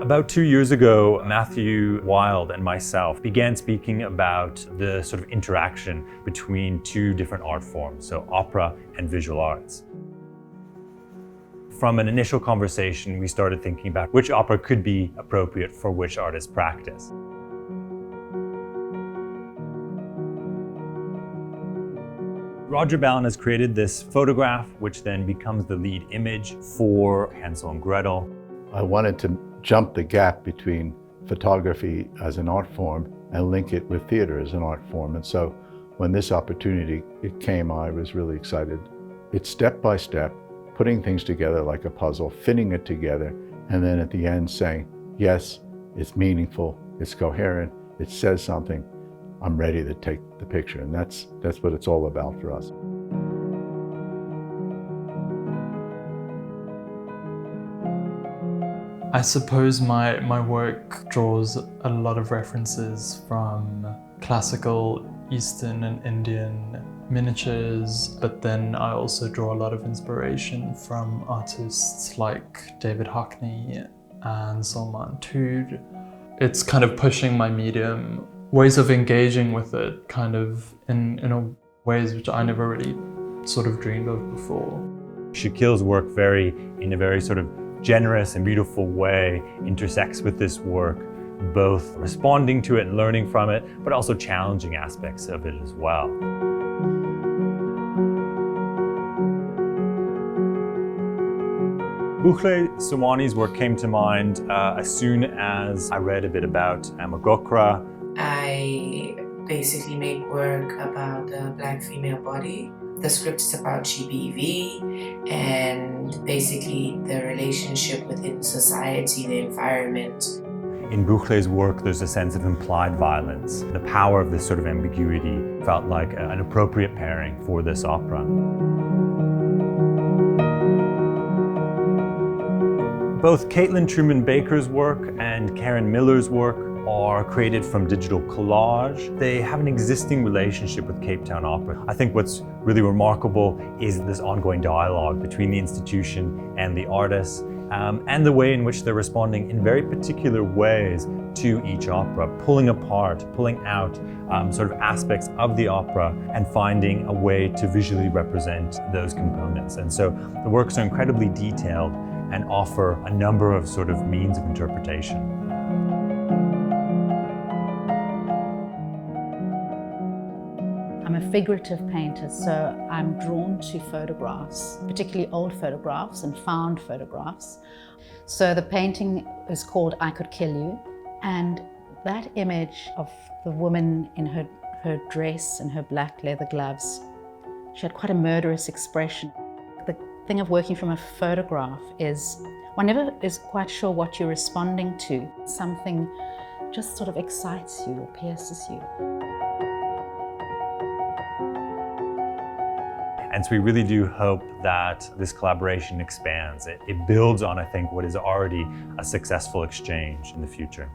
About 2 years ago, Matthew Wild and myself began speaking about the sort of interaction between two different art forms, so opera and visual arts. From an initial conversation, we started thinking about which opera could be appropriate for which artist's practice. Roger Ballen has created this photograph, which then becomes the lead image for Hansel and Gretel. I wanted to jump the gap between photography as an art form and link it with theater as an art form. And so when this opportunity came, I was really excited. It's step by step, putting things together like a puzzle, fitting it together, and then at the end saying, yes, it's meaningful, it's coherent, it says something, I'm ready to take the picture. And that's what it's all about for us. I suppose my work draws a lot of references from classical Eastern and Indian miniatures, but then I also draw a lot of inspiration from artists like David Hockney and Salman Tood. It's kind of pushing my medium, ways of engaging with it kind of in ways which I never really sort of dreamed of before. Shaquille's work in a very sort of generous and beautiful way intersects with this work, both responding to it and learning from it, but also challenging aspects of it as well. Bukhle Sawani's work came to mind as soon as I read a bit about Amagokra. I basically make work about the Black female body. The script is about GBV and basically the relationship within society, the environment. In Buchle's work, there's a sense of implied violence. The power of this sort of ambiguity felt like an appropriate pairing for this opera. Both Caitlin Truman Baker's work and Karen Miller's work are created from digital collage. They have an existing relationship with Cape Town Opera. I think what's really remarkable is this ongoing dialogue between the institution and the artists, and the way in which they're responding in very particular ways to each opera, pulling apart, pulling out sort of aspects of the opera and finding a way to visually represent those components. And so the works are incredibly detailed and offer a number of sort of means of interpretation. I'm a figurative painter, so I'm drawn to photographs, particularly old photographs and found photographs. So the painting is called I Could Kill You, and that image of the woman in her dress and her black leather gloves, she had quite a murderous expression. The thing of working from a photograph is one never is quite sure what you're responding to. Something just sort of excites you or pierces you. And so we really do hope that this collaboration expands. It builds on, I think, what is already a successful exchange in the future.